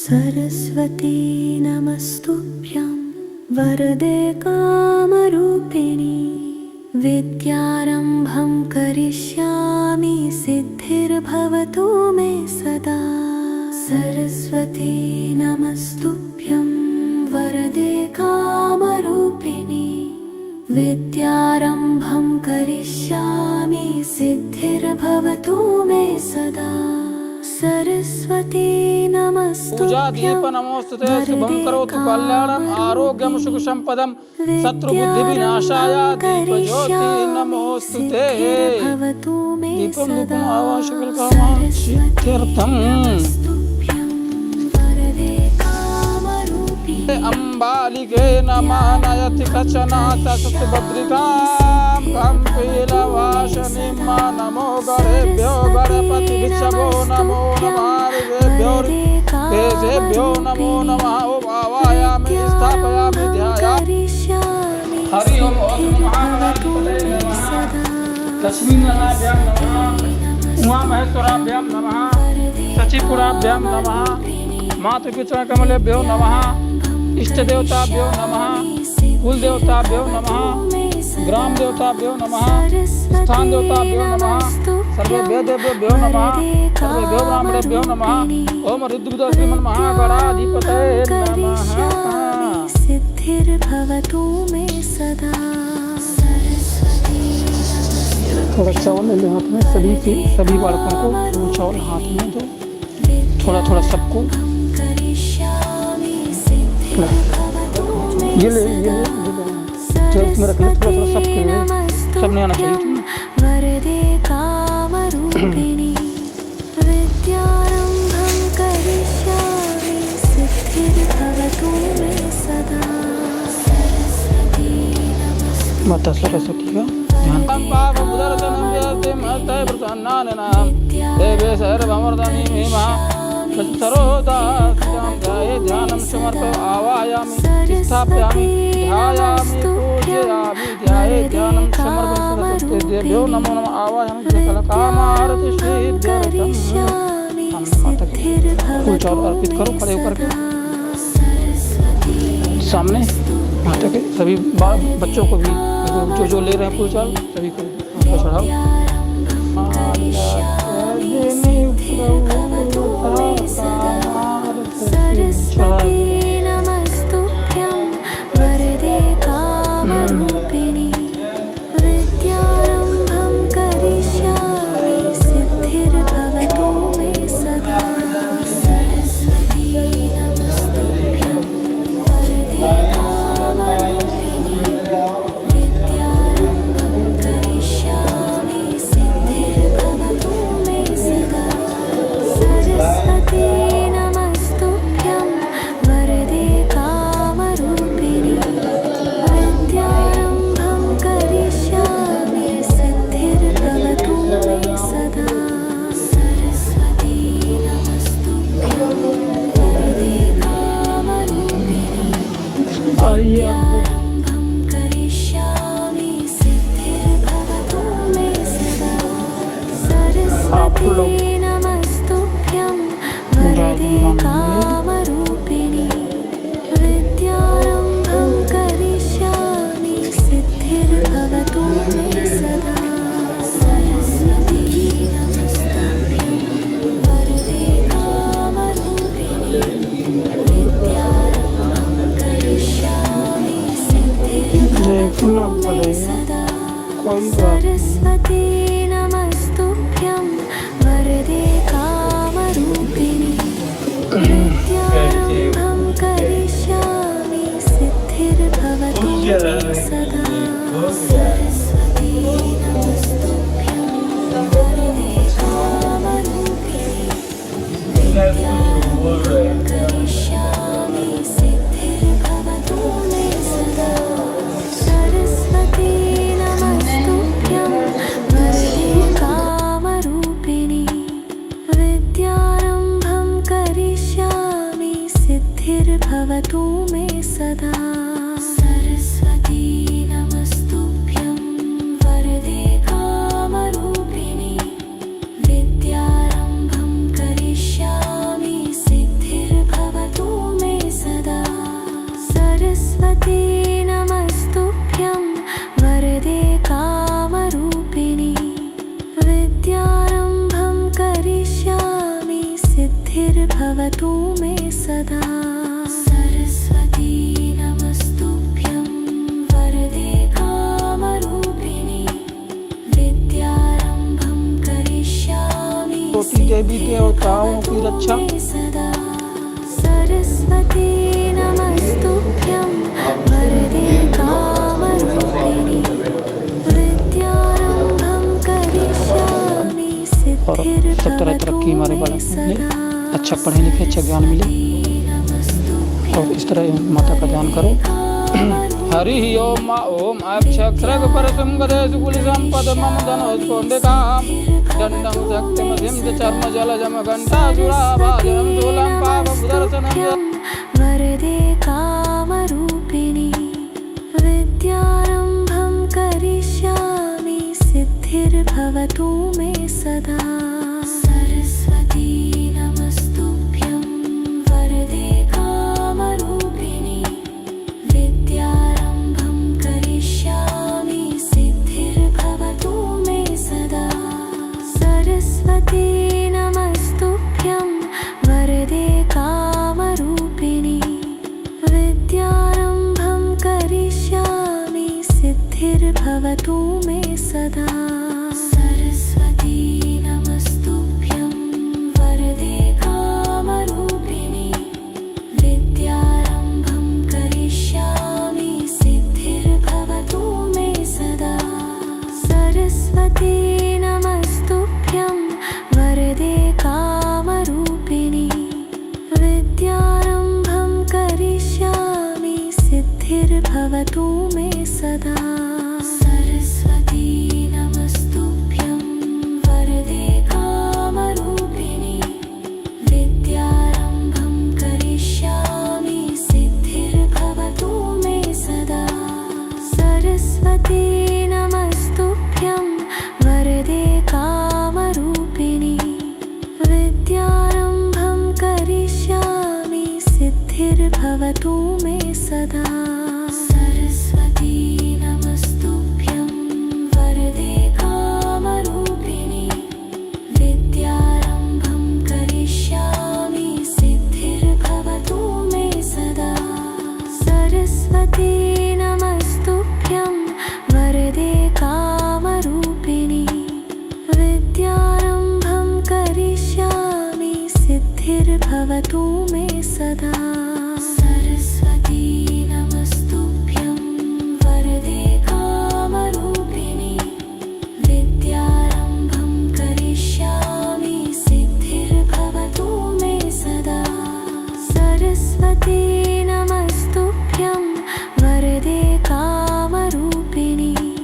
सरस्वती नमस्तुभ्यं वरदे कामरूपिणी विद्यारम्भं करिष्यामि सिद्धिर्भवतु मे सदा। सरस्वती नमस्तुभ्यं वरदे कामरूपिणी विद्यारम्भं करिष्यामि सिद्धिर्भवतु मे सदा। सरस्वती पूजा दीप नमोस्तुते शुभं करोतु कल्याणं आरोग्यं सुख संपदं शत्रुबुद्धि विनाशाय दीप ज्योति नमोस्तुते। दीपं धूपम् आवाहयामि सिद्ध्यर्थम्। अम्बालिके नमः नयति कचनाथ सुभद्रिकां कम्पीलवासिनीं नमो गणेभ्यो गणपतिभ्यो नमो नमः केशेभ्यो नमो नमः। आवाहयामि स्थापयामि ध्यायामि। हरि ओम लक्ष्मीनारायणाभ्यां नमः उमामहेश्वराभ्यां नमः शचिपुराभ्यां नमः मातृपितृकमलेभ्यो नमः इष्ट देवताभ्यो नमः कुल देवताभ्यो नमः ग्राम देवताभ्यो नमः स्थान देवताभ्यो नमः सर्वेभ्यो देवेभ्यो नमः सर्वेभ्यो ब्राह्मणेभ्यो नमः। ओम ऋद्विदो श्रीमन्महागणाधिपतये नमः। सिद्धिर्भवतु मे सदा। थोड़ा चावल ले लो हाथ में, सभी बालकों को चावल हाथ में दो, थोड़ा थोड़ा सबको ये ले में रख ले, थोड़ा थोड़ा सबके लिए, सब नहीं आना चाहिए। वरदे कामरूपिणी विद्यारम्भं करिष्यामि सिद्धिर्भवतु मे सदा। माता सरस्वती का ध्यान। देवे सर्वमर्दनी ध्यानं समर्पयामि आवाहयामि स्थापयामि ध्यायामि पूजयामि ध्याये ध्यानं समर्पयामि। देव्यो नमो नमः आवाहयामि सकलकामार्थ सिद्ध्यर्थम्। माता के फूल चावल अर्पित करो खड़े होकर के सामने माता के। सभी बच्चों को भी जो ले रहे हैं फूल चावल सभी को चढ़ाओ। सरस्वती नमस्तुभ्यं वरदे कामरूपिणी विद्यारम्भं करिष्यामि सिद्धिर्भवतु मे सदा। सरस्वती नमस्तुभ्यं वरदे कामरूपिणी विद्यारम्भं करिष्यामि सिद्धिर्भवतु मे सदा। सरस्वती नमस्तुभ्यं वरदे कामरूपिणी विद्यारम्भं करिष्यामि सिद्धिर्भवतु मे सदा। सरस्वती नमस्तुभ्यं वरदे कामरूपिणी विद्यारम्भं करिष्यामि सिद्धिर्भवतु मे सदा। सरस्वती नमस्तुभ्यं वरदे कामरूपिणी विद्यारम्भं करिष्यामि सिद्धिर्भवतु मे सदा। सरस्वती नमस्तुभ्यं वरदे कामरूपिणी विद्यारम्भं करिष्यामि सिद्धिर्भवतु मे सदा। सरस्वती नमस्तुभ्यं वरदे कामरूपिणी विद्यारम्भं करिष्यामि सिद्धिर्भवतु मे सदा। सरस्वती नमस्तुभ्यं वरदे कामरूपिणी विद्यारम्भं करिष्यामि सिद्धिर्भवतु मे सदा। सरस्वती नमस्तुभ्यं वरदे कामरूपिणी विद्यारम्भं करिष्यामि सिद्धिर्भवतु मे सदा। सरस्वती नमस्तुभ्यं वरदे कामरूपिणी विद्यारम्भं करिष्यामि सिद्धिर्भवतु करती देवी देवताओं की रक्षा। सदा सरस्वती नमस्तुभ्यं वरदे कामरूपिणी विद्यारंभं करिष्यामि और सब तरह तरक्की हमारे बालक को मिले, अच्छा पढ़े लिखे, अच्छा ज्ञान मिले। और इस तरह माता का ध्यान करो। हरि ओम ओम अक्षरग परसम गदेश कुलसम पद्मम धनोस्कोंडिकाम दंडम शक्तिमधिं च चर्म जलजम घंटासुराभाजनं शूलं पावपुदर्शनं वरदे कामरूपिणी विद्यारंभं करिष्यामि सिद्धिर्भवतु मे सदा सरस्वती नमस्तुभ्यं वरदे कामरूपिणी विद्यारंभं करिष्यामि सिद्धिर्भवतु मे सदा सरस्वती नमस्तुभ्यं वरदे कामरूपिणी विद्यारंभं करिष्यामि सिद्धिर्भवतु मे सदा सरस्वती नमस्तुभ्यं वरदे कामरूपिणी विद्यारंभं करिष्यामि सिद्धिर्भवतु मे सदा सरस्वती नमस्तुभ्यं वरदे कामरूपिणी विद्यारंभं करिष्यामि सिद्धिर्भवतु मे सदा सरस्वती नमस्तुभ्यं वरदे कामरूपिणी विद्यारंभं करिष्यामि सिद्धिर्भवतु मे सदा सरस्वती नमस्तुभ्यं वरदे कामरूपिणी विद्यारंभं करिष्यामि सिद्धिर्भवतु मे सदा सरस्वती नमस्तुभ्यं वरदे कामरूपिणी विद्यारंभं करिष्यामि सिद्धिर्भवतु मे सदा सरस्वती नमस्तुभ्यं वरदे कामरूपिणी विद्यारंभं करिष्यामि सिद्धिर्भवतु मे सदा सरस्वती नमस्तुभ्यं वरदे कामरूपिणी विद्यारंभं करिष्यामि सिद्धिर्भवतु मे सदा सरस्वती नमस्तुभ्यं वरदे कामरूपिणी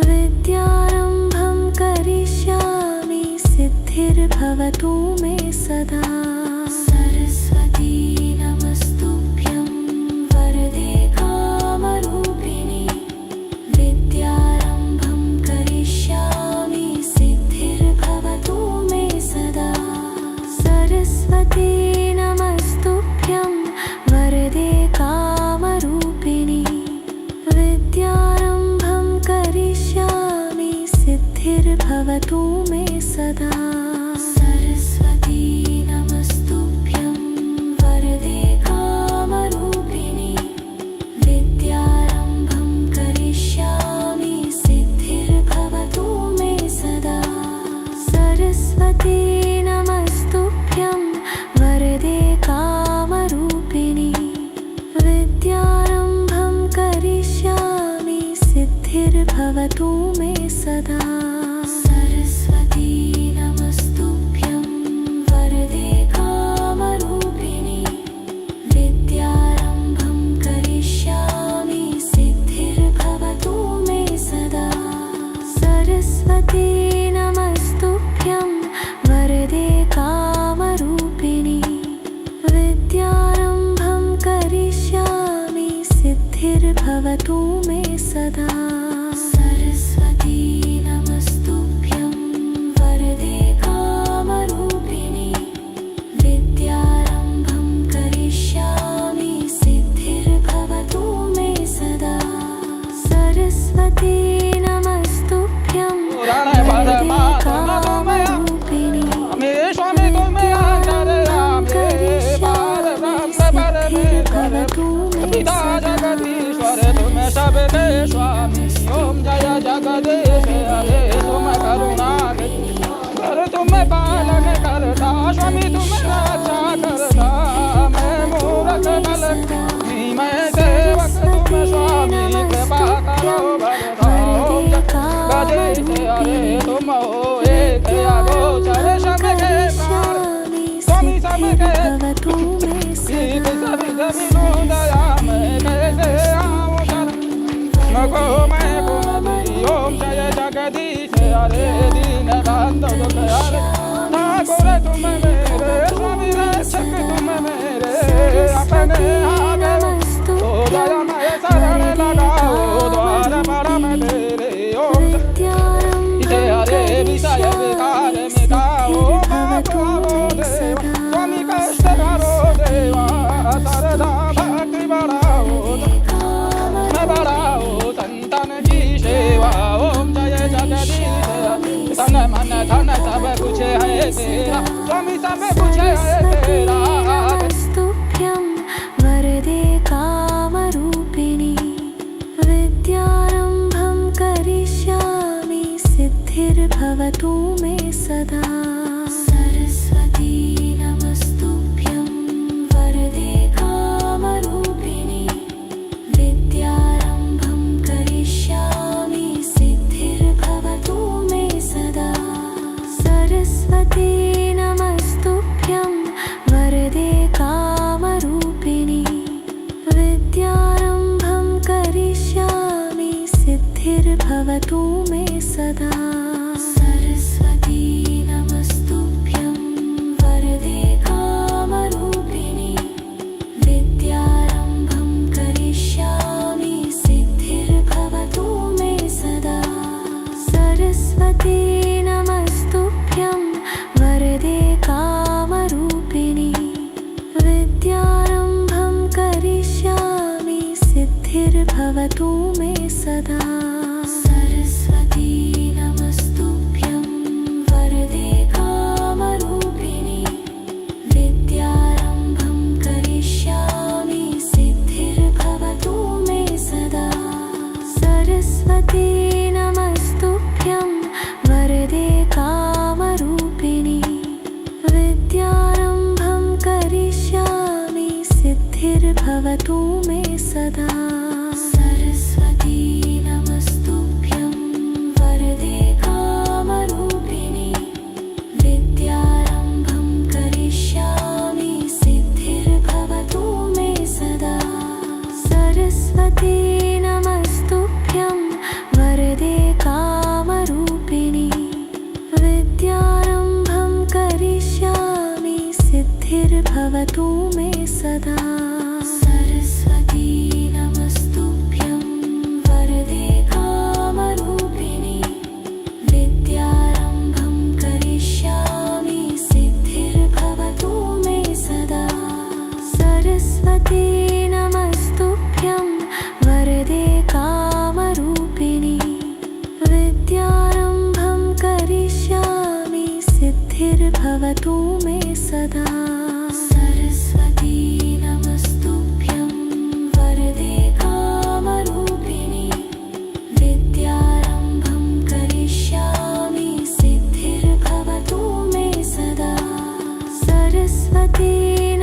विद्यारंभं करिष्यामि सिद्धिर्भवतु मे सदा सरस्वती नमस्तुभ्यं वरदे कामरूपिणी विद्यारंभं करिष्यामि सिद्धिर्भवतु मे सदा सरस्वती नमस्तुभ्यं वरदे कामरूपिणी विद्यारंभं करिष्यामि सिद्धिर्भवतु मे सदा सरस्वती नमस्तुभ्यं वरदे कामरूपिणी विद्यारंभं करिष्यामि सिद्धिर्भवतु मे सदा सरस्वती नमस्तुभ्यं वरदे कामरूपिणी विद्यारंभं करिष्यामि सिद्धिर्भवतु मे सदा सरस्वती नमस्तुभ्यं वरदे कामरूपिणी विद्यारंभं करिष्यामि सिद्धिर्भवतु मे सदा सरस्वती नमस्तुभ्यं वरदे कामरूपिणी विद्यारंभं करिष्यामि सिद्धिर्भवतु मे सदा सरस्वती नमस्तुभ्यं वरदे कामरूपिणी विद्यारंभं करिष्यामि सिद्धिर्भवतु मे सदा सरस्वती नमस्तुभ्यं वरदे कामरूपिणी विद्यारंभं करिष्यामि सिद्धिर्भवतु मे सदा बिनु दया मैं कैसे आऊं शरण मको मैं पुनः ओम जय जगदीश हरे दीन बंधु दुख हरे ठाकुर तुम मेरे स्वामी रक्षक तुम मेरे अपने आगे ओ दयामय शरण लगाओ द्वार परम तेरे ओम जय हरे विषय विकार मिटाओ बाबो देव स्वामी कष्ट करो देवा सरदा भक्ति बढ़ाओ मैं बढ़ाओ संतन की सेवा ओम जय जगदीश तन मन धन सब कुछ है तेरा स्वामी सब कुछ है तेरा वरदे कामरूपिणी विद्यारम्भं करिष्यामि सिद्धिर्भवतु मे सदा सरस्वती नमस्तुभ्यं वरदे कामरूपिणी विद्यारम्भं करिष्यामि सिद्धिर्भवतु मे सदा सरस्वती नमस्तुभ्यं वरदे कामरूपिणी विद्यारम्भं करिष्यामि सिद्धिर्भवतु मे सदा सरस्वती नमस्तुभ्यं वरदे कामरूपिणी विद्यारम्भं करिष्यामि सिद्धिर्भवतु मे सदा सरस्वती नमस्तुभ्यं वरदे कामरूपिणी विद्यारम्भं करिष्यामि सिद्धिर्भवतु मे सदा सरस्वती नमस्तुभ्यं वरदे कामरूपिणी विद्यारम्भं करिष्यामि सिद्धिर्भवतु मे सदा सरस्वती नमस्तुभ्यं वरदे कामरूपिणी विद्यारम्भं करिष्यामि सिद्धिर्भवतु मे सदा सरस्वती नमस्तुभ्यं वरदे कामरूपिणी विद्यारम्भं करिष्यामि सिद्धिर्भवतु मे सदा सरस्वती नमस्तुभ्यं वरदे कामरूपिणी विद्यारम्भं करिष्यामि सिद्धिर्भवतु मे सदा सरस्वती नमस्तुभ्यं वरदे कामरूपिणी विद्यारम्भं करिष्यामि सिद्धिर्भवतु मे सदा सरस्वती नमस्तुभ्यं वरदे कामरूपिणी विद्यारम्भं करिष्यामि सिद्धिर्भवतु मे सदा सरस्वती नमस्तुभ्यं वरदे कामरूपिणी विद्यारम्भं करिष्यामि सिद्धिर्भवतु मे सदा सरस्वती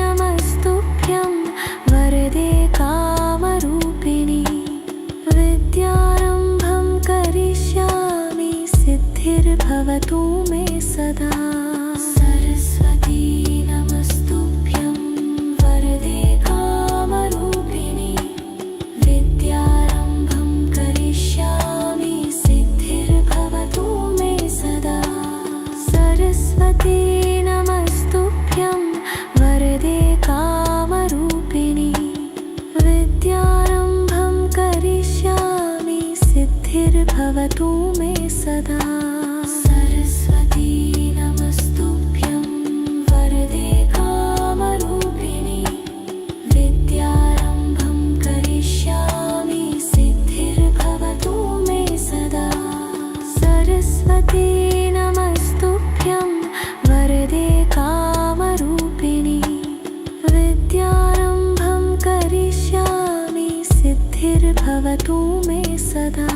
नमस्तुभ्यं वरदे कामरूपिणी विद्यारम्भं करिष्यामि सिद्धिर्भवतु मे सदा सरस्वती नमस्तुभ्यं वरदे कामरूपिणी विद्यारम्भं करिष्यामि सिद्धिर्भवतु मे सदा सरस्वती नमस्तुभ्यं वरदे कामरूपिणी विद्यारम्भं करिष्यामि सिद्धिर्भवतु मे सदा सरस्वती नमस्तुभ्यं वरदे कामरूपिणी विद्यारम्भं करिष्यामि सिद्धिर्भवतु मे सदा सरस्वती नमस्तुभ्यं वरदे कामरूपिणी विद्यारम्भं करिष्यामि सिद्धिर्भवतु मे सदा।